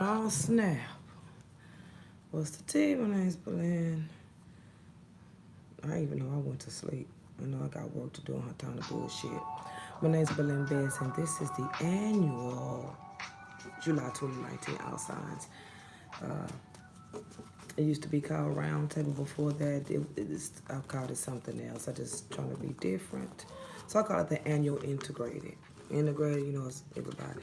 Oh, snap. What's the tea? My name's Belen. I didn't even know I went to sleep. I know I got work to do on her time to bullshit. My name's Belen Bess, and this is the annual July 2019 Outsides. It used to be called Roundtable. Before that, I've called it something else. I just trying to be different. So I call it the annual integrated. Integrated, it's everybody.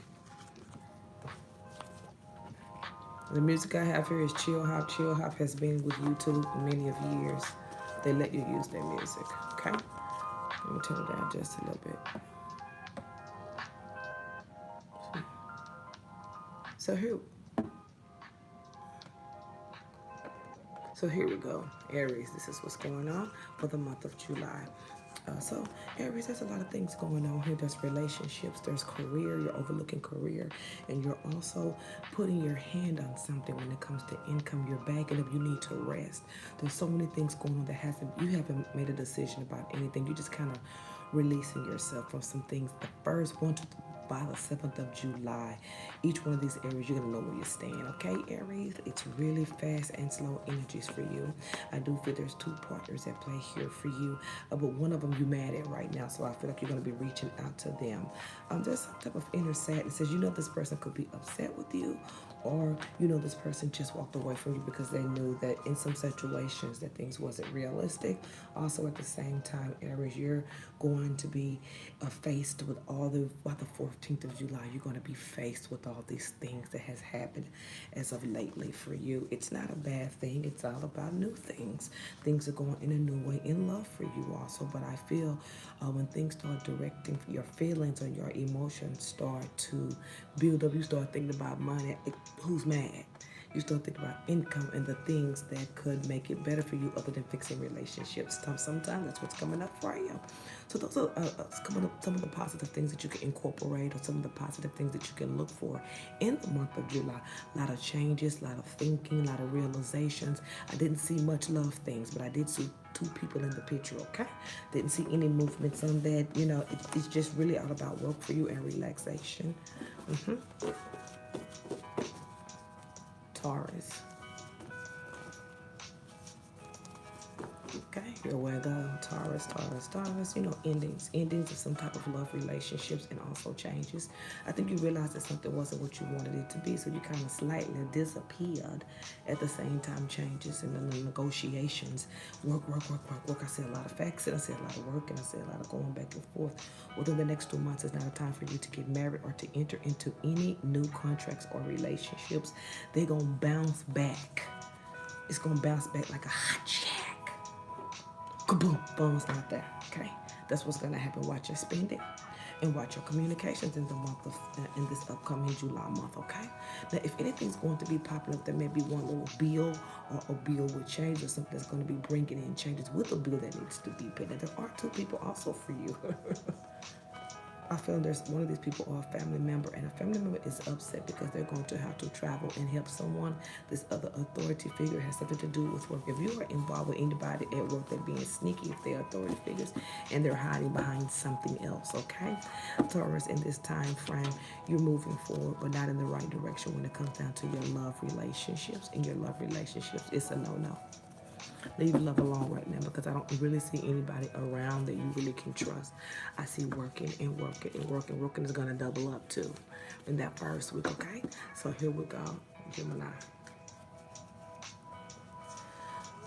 The music I have here is Chill Hop. Chill Hop has been with YouTube for many of years. They let you use their music, okay? Let me turn it down just a little bit. So here, so here we go. Aries, this is what's going on for the month of July. So Aries, there's a lot of things going on here. There's relationships, there's career, you're overlooking career, and you're also putting your hand on something when it comes to income. You're backing up, you need to rest. There's so many things going on that you haven't made a decision about anything. You just kind of releasing yourself from some things. The first one to by the 7th of July. Each one of these areas, you're going to know where you stand, okay, Aries? It's really fast and slow energies for you. I do feel there's two partners at play here for you, but one of them you're mad at right now, so I feel like you're going to be reaching out to them. There's some type of inner sadness. Says, this person could be upset with you, or this person just walked away from you because they knew that in some situations that things wasn't realistic. Also at the same time, Aries, you're going to be faced with by the 14th of July, you're going to be faced with all these things that has happened as of lately for you. It's not a bad thing. It's all about new things. Things are going in a new way in love for you also, but I feel when things start directing your feelings or your emotions start to build up, you start thinking about money. Who's mad? You start thinking about income and the things that could make it better for you other than fixing relationships. Sometimes that's what's coming up for you. So those are some of the positive things that you can incorporate, or some of the positive things that you can look for in the month of July. A lot of changes, a lot of thinking, a lot of realizations. I didn't see much love things, but I did see two people in the picture, okay? Didn't see any movements on that. It's just really all about work for you and relaxation. Taurus. Okay, here we go. Taurus, Taurus, Taurus. Endings of some type of love relationships and also changes. I think you realized that something wasn't what you wanted it to be, so you kind of slightly disappeared. At the same time, changes and then the negotiations. Work. I see a lot of facts and I see a lot of work and I see a lot of going back and forth. Within the next 2 months, it's not a time for you to get married or to enter into any new contracts or relationships. They're going to bounce back. It's going to bounce back like a hot check. Kaboom, bones out there, okay? That's what's gonna happen. Watch your spending and watch your communications in in this upcoming July month, okay? Now, if anything's going to be popular, there may be one little bill or a bill with change or something that's going to be bringing in changes with a bill that needs to be paid. Now, there are two people also for you. I feel there's one of these people or a family member, and a family member is upset because they're going to have to travel and help someone. This other authority figure has something to do with work. If you are involved with anybody at work, they're being sneaky if they're authority figures and they're hiding behind something else, okay? Taurus, in this time frame, you're moving forward, but not in the right direction when it comes down to your love relationships. In your love relationships, it's a no-no. Leave love alone right now because I don't really see anybody around that you really can trust. I see working and working and working. Working is going to double up too in that first week, okay? So here we go, Gemini.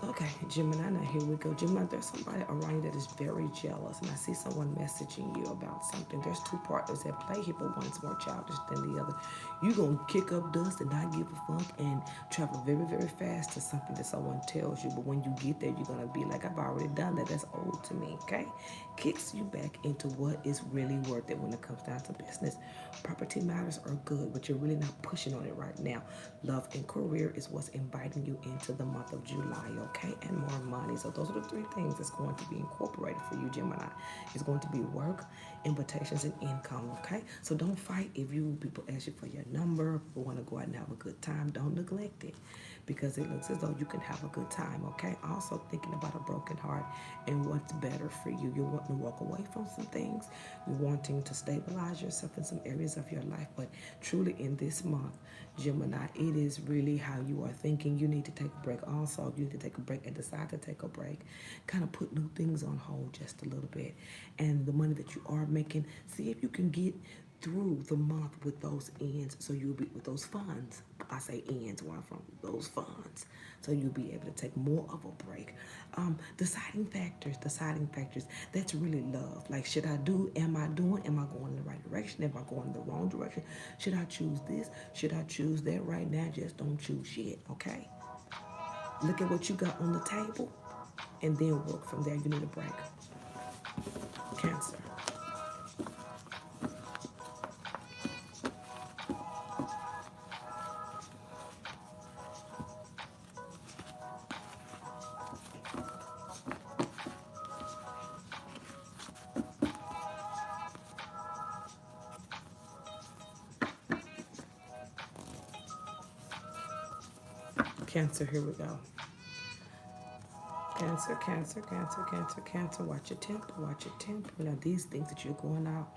Okay, Gemini, now here we go. Gemini, there's somebody around you that is very jealous, and I see someone messaging you about something. There's two partners at play here, but one's more childish than the other. You're going to kick up dust and not give a fuck and travel very, very fast to something that someone tells you, but when you get there, you're going to be like, I've already done that. That's old to me, okay? Kicks you back into what is really worth it when it comes down to business. Property matters are good, but you're really not pushing on it right now. Love and career is what's inviting you into the month of July, okay, and more money. So those are the three things that's going to be incorporated for you, Gemini. It's going to be work, invitations, and income, okay? So don't fight if people ask you for your number or want to go out and have a good time. Don't neglect it, because it looks as though you can have a good time, okay? Also thinking about a broken heart and what's better for you. You're wanting to walk away from some things. You're wanting to stabilize yourself in some areas of your life. But truly in this month, Gemini, it is really how you are thinking. You need to take a break. Also, you need to take a break and decide to take a break. Kind of put new things on hold just a little bit. And the money that you are making, see if you can get through the month with those ends, so you'll be with those funds. I say ends where I'm from, those funds, so you'll be able to take more of a break. Deciding factors, that's really love. Like, should I do, am I doing, am I going in the right direction, am I going in the wrong direction? Should I choose this, should I choose that? Right now, just don't choose shit, okay? Look at what you got on the table and then work from there. You need a break. Cancer. Cancer, here we go. Cancer, Cancer, Cancer, Cancer, Cancer. Watch your temper, watch your temper. Now, these things that you're going out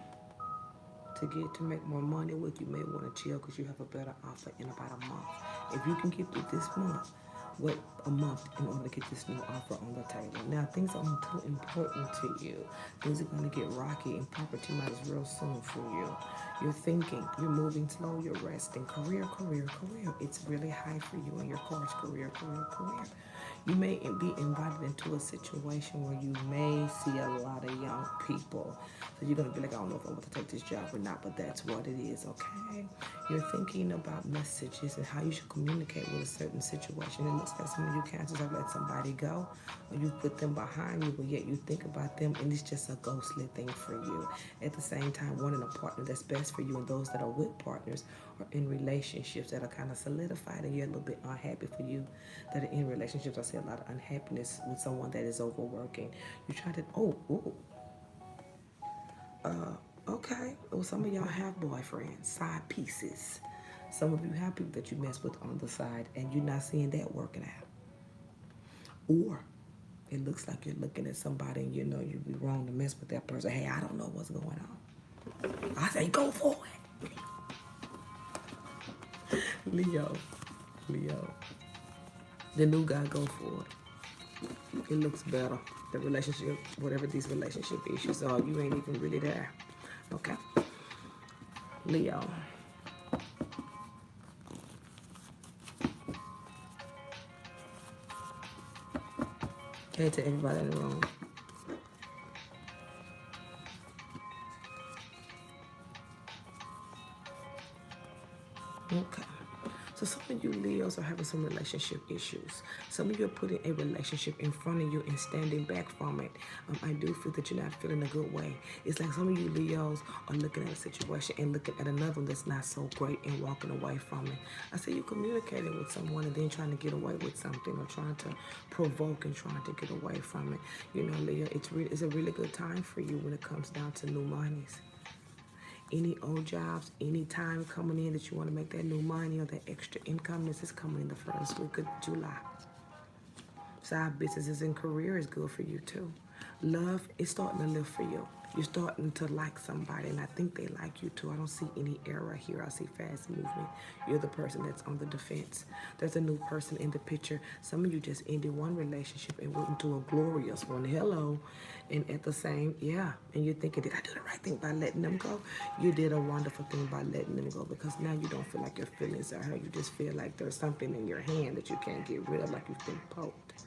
to get to make more money with, you may want to chill because you have a better offer in about a month. If you can get through this month, wait a month in order to get this new offer on the table. Now, things aren't too important to you. Things are going to get rocky, and property matters real soon for you. You're thinking, you're moving slow, you're resting. Career, career, career. It's really high for you in your course. Career, career, career. You may be invited into a situation where you may see a lot of young people. So you're going to be like, I don't know if I want to take this job or not, but that's what it is, okay? You're thinking about messages and how you should communicate with a certain situation. It looks like some of you Cancers have let somebody go, or you put them behind you, but yet you think about them, and it's just a ghostly thing for you. At the same time, wanting a partner that's best for you, and those that are with partners are in relationships that are kind of solidified, and you're a little bit unhappy for you that are in relationships. I see a lot of unhappiness with someone that is overworking. You try to, okay. Well, some of y'all have boyfriends, side pieces. Some of you have people that you mess with on the side, and you're not seeing that working out. Or it looks like you're looking at somebody and you know you'd be wrong to mess with that person. Hey, I don't know what's going on. I say go for it. Leo. The new guy, go for it. It looks better. The relationship, whatever these relationship issues are, you ain't even really there. Okay. Leo. Hey to everybody in the room. Okay. So some of you Leos are having some relationship issues. Some of you are putting a relationship in front of you and standing back from it. I do feel that you're not feeling a good way. It's like some of you Leos are looking at a situation and looking at another one that's not so great and walking away from it. I say you're communicating with someone and then trying to get away with something, or trying to provoke and trying to get away from it. You know, Leo, it's a really good time for you when it comes down to new monies. Any old jobs, any time coming in that you want to make that new money or that extra income, this is coming in the first week of July. Side businesses and career is good for you too. Love is starting to live for you. You're starting to like somebody, and I think they like you too. I don't see any error here. I see fast movement. You're the person that's on the defense. There's a new person in the picture. Some of you just ended one relationship and went into a glorious one. Hello. And at the same, and you're thinking, did I do the right thing by letting them go? You did a wonderful thing by letting them go, because now you don't feel like your feelings are hurt. You just feel like there's something in your hand that you can't get rid of, like you've been poked.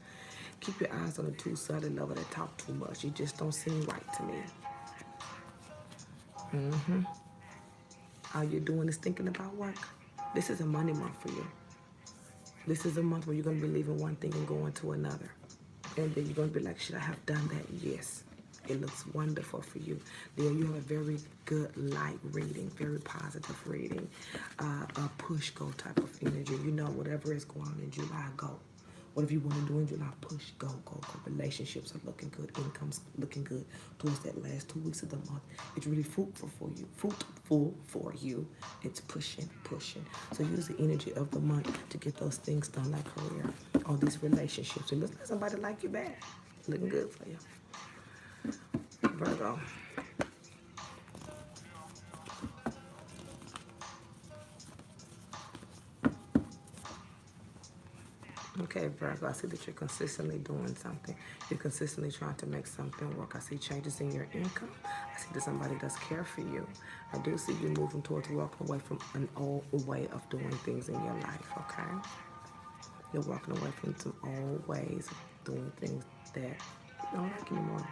Keep your eyes on the two-sided lover that talk too much. You just don't seem right to me. All you're doing is thinking about work. This is a money month for you. This is a month where you're going to be leaving one thing and going to another. And then you're going to be like, should I have done that? Yes. It looks wonderful for you. Leo, you have a very good light reading, very positive reading, a push go type of energy. You know, whatever is going on in July, go. Whatever you want to do in July, push, go, go, go. Relationships are looking good. Income's looking good towards that last 2 weeks of the month. It's really fruitful for you. Fruitful for you. It's pushing, pushing. So use the energy of the month to get those things done, like career, all these relationships. And let's let somebody like you back. Looking good for you. Virgo. Okay, Virgo, I see that you're consistently doing something. You're consistently trying to make something work. I see changes in your income. I see that somebody does care for you. I do see you moving towards walking away from an old way of doing things in your life, okay? You're walking away from some old ways of doing things that you don't like anymore.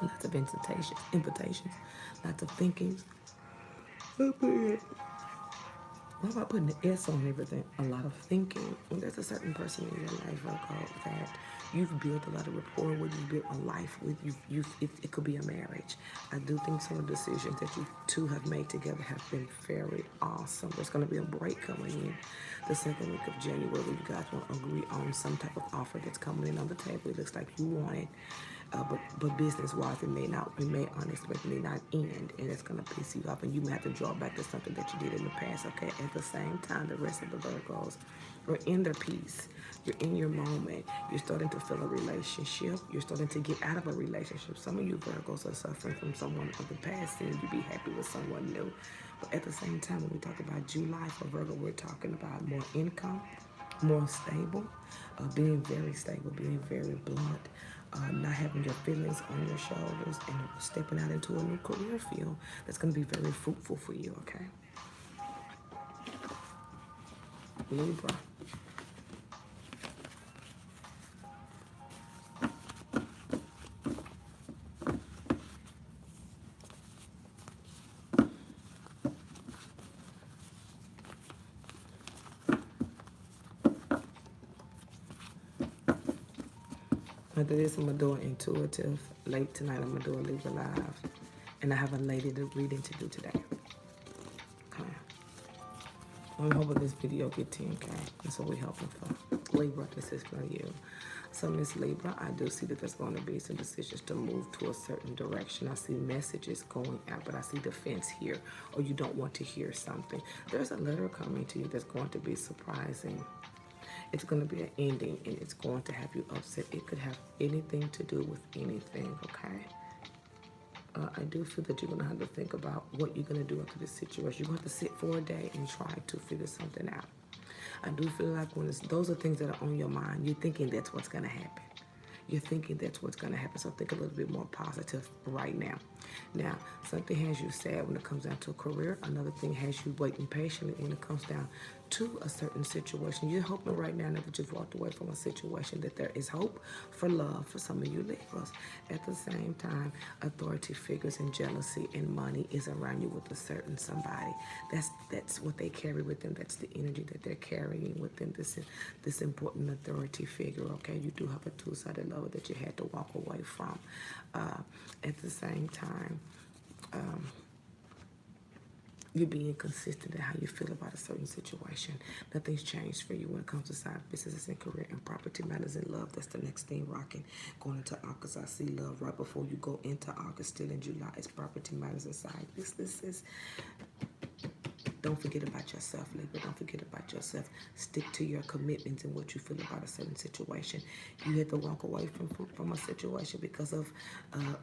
Lots of invitations, lots of thinkings. What about putting the S on everything? A lot of thinking. When there's a certain person in your life, Virgo, that you've built a lot of rapport with, you've built a life with, it could be a marriage. I do think some of the decisions that you two have made together have been very awesome. There's going to be a break coming in the second week of January. You guys will agree on some type of offer that's coming in on the table. It looks like you want it. But business-wise, it may unexpectedly not end, and it's gonna piss you off, and you may have to draw back to something that you did in the past. Okay. At the same time, the rest of the Virgos are in their peace. You're in your moment. You're starting to feel a relationship. You're starting to get out of a relationship. Some of you Virgos are suffering from someone of the past, and you be happy with someone new. But at the same time, when we talk about July for Virgo, we're talking about more income, more stable, being very stable, being very blunt, not having your feelings on your shoulders, and stepping out into a new career field that's going to be very fruitful for you, okay? Libra. After this, I'm going to do an intuitive. Late tonight, I'm going to do a Libra Live. And I have a lady to reading to do today. Okay. I'm hoping this video get 10K. That's what we're hoping for. Libra, this is for you. So, Miss Libra, I do see that there's going to be some decisions to move to a certain direction. I see messages going out, but I see defense here, or you don't want to hear something. There's a letter coming to you that's going to be surprising. It's going to be an ending, and it's going to have you upset. It could have anything to do with anything, okay? I do feel that you're going to have to think about what you're going to do after this situation. You're going to have to sit for a day and try to figure something out. I do feel like when those are things that are on your mind, you're thinking that's what's going to happen. You're thinking that's what's going to happen. So think a little bit more positive right now. Now, something has you sad when it comes down to a career. Another thing has you waiting patiently when it comes down to a certain situation. You're hoping right now that you've walked away from a situation, that there is hope for love for some of you Libras. At the same time, authority figures and jealousy and money is around you with a certain somebody. That's what they carry with them. That's the energy that they're carrying with them. This important authority figure. Okay, you do have a two-sided lover that you had to walk away from. At the same time, you're being consistent in how you feel about a certain situation. Nothing's changed for you when it comes to side businesses and career and property matters and love. That's the next thing rocking. Going into August, I see love right before you go into August. Still in July, it's property matters and side businesses. Don't forget about yourself, Libra. Don't forget about yourself. Stick to your commitments and what you feel about a certain situation. You had to walk away from a situation because of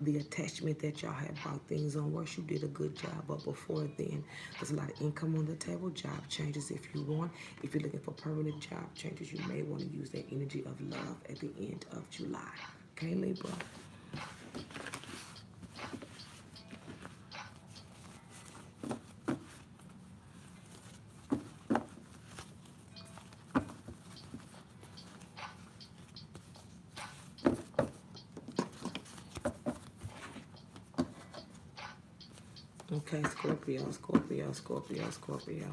the attachment that y'all had brought things on worse. You did a good job, but before then, there's a lot of income on the table. Job changes if you want. If you're looking for permanent job changes, you may want to use that energy of love at the end of July. Okay, Libra? Okay, Scorpio, Scorpio, Scorpio, Scorpio.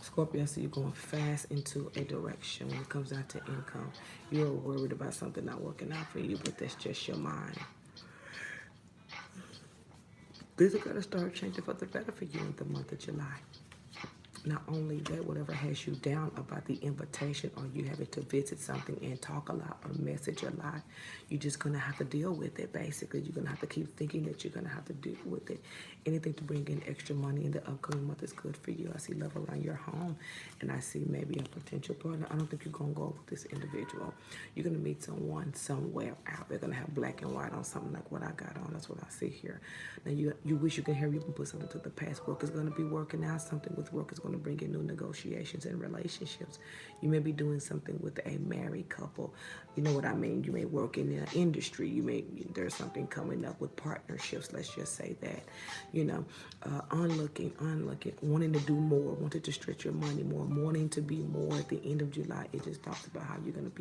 Scorpio, I see you going fast into a direction when it comes down to income. You're worried about something not working out for you, but that's just your mind. Things are going to start changing for the better for you in the month of July. Not only that, whatever has you down about the invitation or you having to visit something and talk a lot or message a lot, you're just going to have to deal with it, basically. You're going to have to keep thinking that you're going to have to deal with it. Anything to bring in extra money in the upcoming month is good for you. I see love around your home, and I see maybe a potential partner. I don't think you're going to go with this individual. You're going to meet someone somewhere out. They're going to have black and white on something like what I got on. That's what I see here. Now, you wish you can hear, you can put something to the past. Work is going to be working out. Something with work is going to bring in new negotiations and relationships. You may be doing something with a married couple. You know what I mean? You may work in an industry. There's something coming up with partnerships. Let's just say that. Unlooking, wanting to do more, wanting to stretch your money more, wanting to be more at the end of July. It just talks about how you're going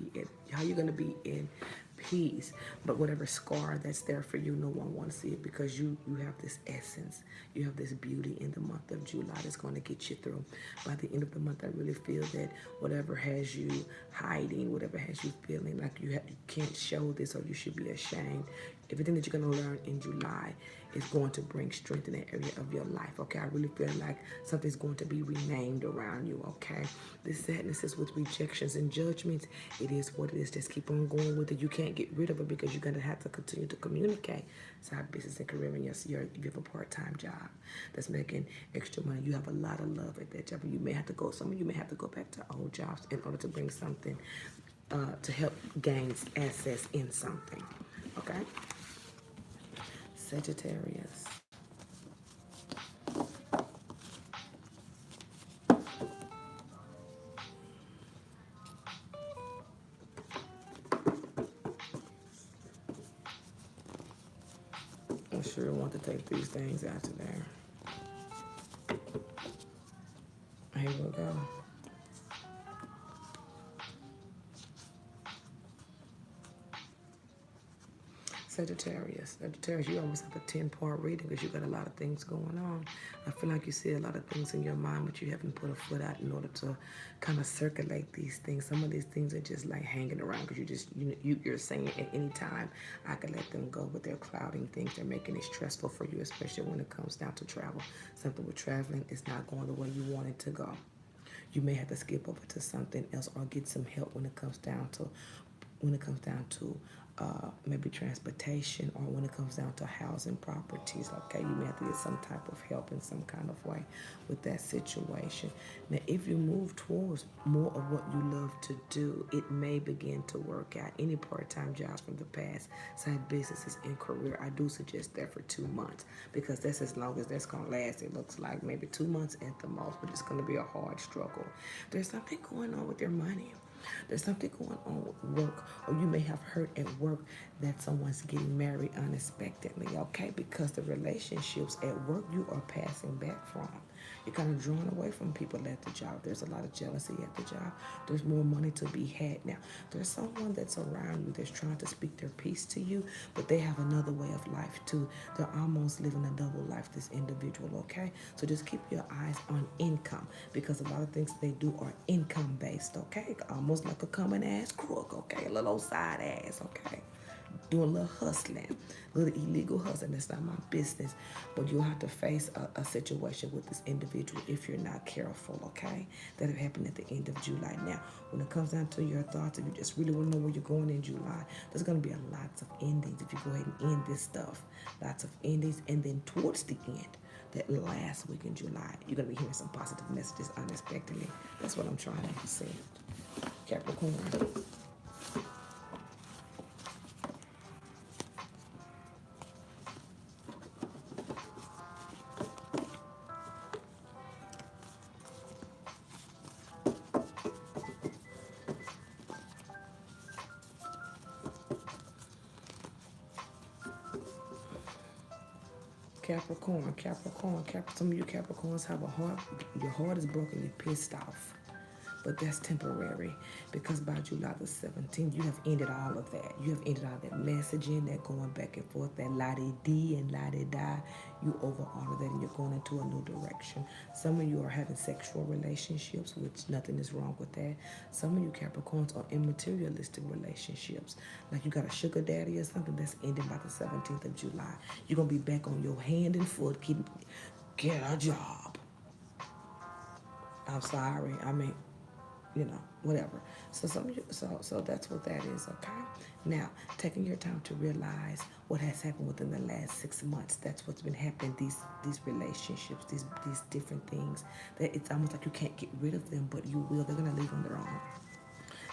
to be in peace. But whatever scar that's there for you, no one wants to see it, because you have this essence, you have this beauty in the month of July that's going to get you through. By the end of the month, I really feel that whatever has you hiding, whatever has you feeling like you can't show this or you should be ashamed, everything that you're going to learn in July is going to bring strength in that area of your life, okay? I really feel like something's going to be renamed around you, okay? This sadness is with rejections and judgments. It is what it is. Just keep on going with it. You can't get rid of it because you're going to have to continue to communicate. Side business and career, and yes, you have a part-time job that's making extra money. You have a lot of love at that job. You may have to go, some of you may have to go back to old jobs in order to bring something to help gain access in something, okay? Sagittarius. I sure want to take these things out of there. Here we go. Sagittarius, you almost have a 10-part reading because you got a lot of things going on. I feel like you see a lot of things in your mind, but you haven't put a foot out in order to kind of circulate these things. Some of these things are just like hanging around because you're saying at any time I could let them go, but they're clouding things. They're making it stressful for you, especially when it comes down to travel. Something with traveling is not going the way you want it to go. You may have to skip over to something else or get some help when it comes down to maybe transportation, or when it comes down to housing properties. Okay, you may have to get some type of help in some kind of way with that situation. Now, if you move towards more of what you love to do, it may begin to work out. Any part-time jobs from the past, side businesses and career, I do suggest that for 2 months, because that's as long as that's going to last. It looks like maybe 2 months at the most, but it's going to be a hard struggle. There's something going on with your money. There's something going on with work, or you may have heard at work that someone's getting married unexpectedly, okay? Because the relationships at work you are passing back from. You're kind of drawn away from people at the job. There's a lot of jealousy at the job. There's more money to be had now. There's someone that's around you that's trying to speak their piece to you, but they have another way of life too. They're almost living a double life, this individual, okay? So just keep your eyes on income, because a lot of things they do are income based, okay? Almost like a common ass crook, okay? A little old side ass, okay? Doing a little hustling, a little illegal hustling. That's not my business. But you'll have to face a situation with this individual if you're not careful, okay? That'll happen at the end of July. Now, when it comes down to your thoughts, if you just really want to know where you're going in July, there's going to be lots of endings if you go ahead and end this stuff. Lots of endings. And then towards the end, that last week in July, you're going to be hearing some positive messages unexpectedly. That's what I'm trying to say. Capricorn. Capricorn. Some of you Capricorns have a heart. Your heart is broken. You're pissed off. But that's temporary, because by July the 17th, you have ended all of that. You have ended all that messaging, that going back and forth, that la-di-di and la-di-da. You over all of that, and you're going into a new direction. Some of you are having sexual relationships, which nothing is wrong with that. Some of you Capricorns are in materialistic relationships. Like you got a sugar daddy or something that's ending by the 17th of July. You're going to be back on your hand and foot. Get a job. I'm sorry. I mean, whatever. So that's what that is, okay? Now, taking your time to realize what has happened within the last 6 months. That's what's been happening. These relationships, these different things. That it's almost like you can't get rid of them, but you will. They're gonna leave on their own.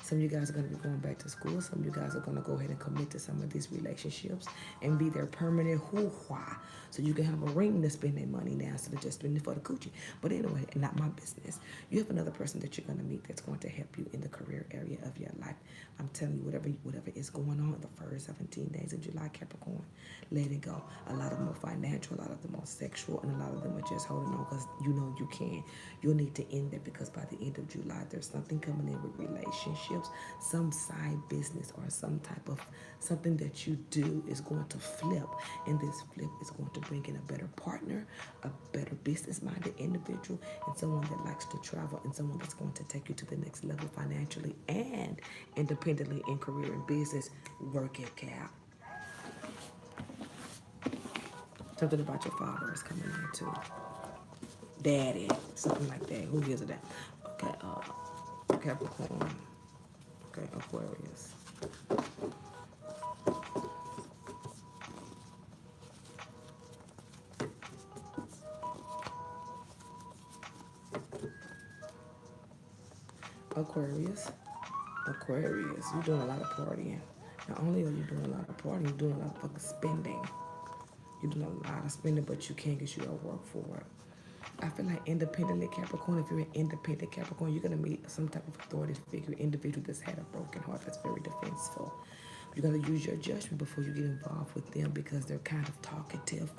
Some of you guys are going to be going back to school. Some of you guys are going to go ahead and commit to some of these relationships and be their permanent hoo-ha. So you can have a ring to spend their money now instead of just spending it for the coochie. But anyway, not my business. You have another person that you're going to meet that's going to help you in the career area of your life. I'm telling you, whatever is going on in the first 17 days of July, Capricorn, let it go. A lot of them are financial, a lot of them are sexual, and a lot of them are just holding on because you know you can. You'll need to end it because by the end of July, there's something coming in with relationships, some side business or some type of something that you do is going to flip. And this flip is going to bring in a better partner, a better business-minded individual, and someone that likes to travel, and someone that's going to take you to the next level financially and independently in career and business. Work it out. Something about your father is coming in too. Daddy, something like that. Who gives a damn? Okay, Capricorn. Okay, Aquarius. Aquarius. Aquarius, you're doing a lot of partying. Not only are you doing a lot of partying, you're doing a lot of fucking spending. You're doing a lot of spending, but you can't get you to work for it. I feel like independently Capricorn, if you're an independent Capricorn, you're going to meet some type of authority figure, individual that's had a broken heart, that's very defensive. You're going to use your judgment before you get involved with them because they're kind of talkative,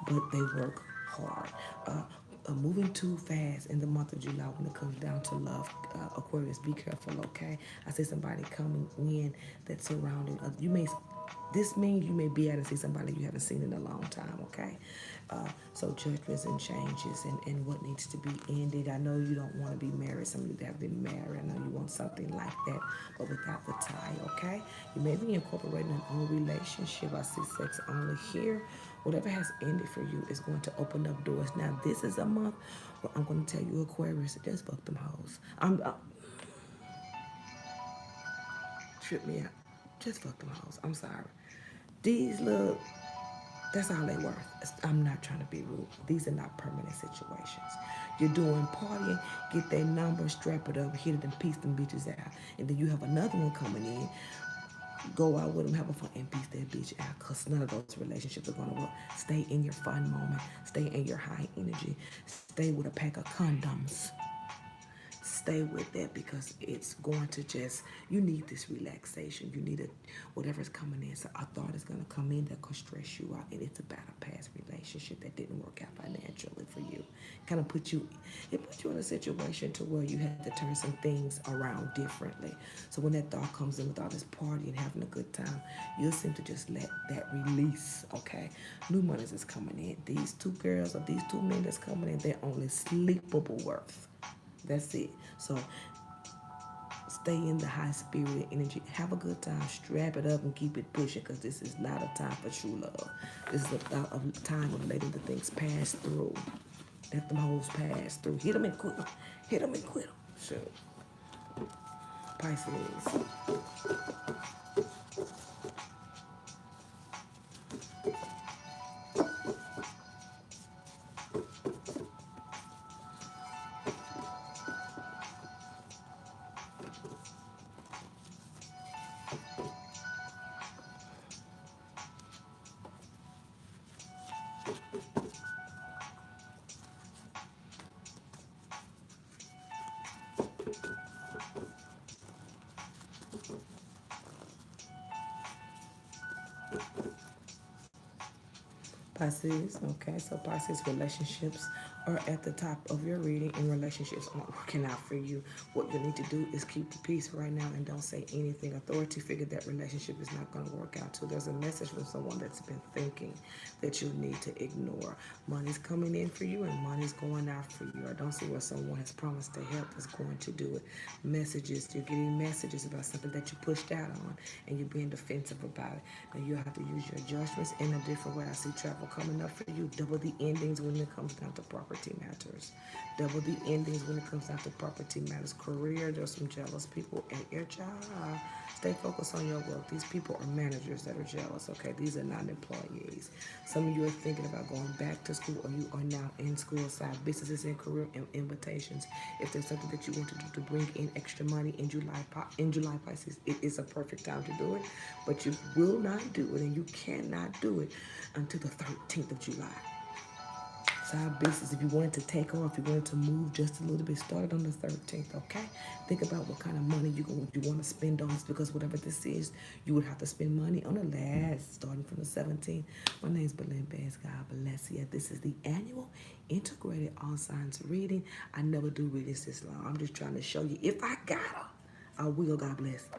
but they work hard. Moving too fast in the month of July when it comes down to love, Aquarius, be careful, okay? I see somebody coming in that's surrounding. You may this means you may be able to see somebody you haven't seen in a long time, okay? So judgments and changes and what needs to be ended. I know you don't want to be married. Some of you that have been married, I know you want something like that, but without the tie, okay? You may be incorporating an own relationship. I see sex only here. Whatever has ended for you is going to open up doors. Now, this is a month where I'm going to tell you, Aquarius, just fuck them hoes. Trip me out. Just fuck them hoes. I'm sorry. These look, that's all they worth. I'm not trying to be rude. These are not permanent situations. You're doing partying, get their number, strap it up, hit it and piece them bitches out. And then you have another one coming in, go out with them, have a fun, and piece that bitch out. Because none of those relationships are going to work. Stay in your fun moment. Stay in your high energy. Stay with a pack of condoms. Stay with that because it's going to just, you need this relaxation. You need it, whatever's coming in. So a thought is going to come in that could stress you out. And it's about a past relationship that didn't work out financially for you. Kind of put you in a situation to where you had to turn some things around differently. So when that thought comes in with all this party and having a good time, you'll seem to just let that release, okay? New monies is coming in. These two girls or these two men that's coming in, they're only sleepable worth. That's it. So stay in the high spirited energy. Have a good time. Strap it up and keep it pushing because this is not a time for true love. This is a time of letting the things pass through. Let them hoes pass through. Hit them and quit them. Hit them and quit them. Sure. Pisces. Pisces, okay, so Pisces relationships are at the top of your reading and relationships aren't working out for you. What you need to do is keep the peace right now and don't say anything. Authority figured that relationship is not going to work out. So there's a message from someone that's been thinking that you need to ignore. Money's coming in for you and money's going out for you. I don't see where someone has promised to help is going to do it. Messages, you're getting messages about something that you pushed out on and you're being defensive about it. Now you have to use your judgments in a different way. I see travel coming up for you. Double the endings when it comes down to property property matters. Double the endings when it comes down to property matters. Career, there's some jealous people at your job. Stay focused on your work. These people are managers that are jealous, okay? These are not employees. Some of you are thinking about going back to school, or you are now in school, side businesses and career invitations. If there's something that you want to do to bring in extra money in July, Pisces, it is a perfect time to do it. But you will not do it, and you cannot do it until the 13th of July. Side business, if you wanted to take off, you wanted to move just a little bit, start it on the 13th, okay? Think about what kind of money you want to spend on this, because whatever this is, you would have to spend money on the last, starting from the 17th. My name's Belinda Bass. God bless you. This is the annual integrated all signs reading. I never do readings this long. I'm just trying to show you, if I got them, I will. God bless.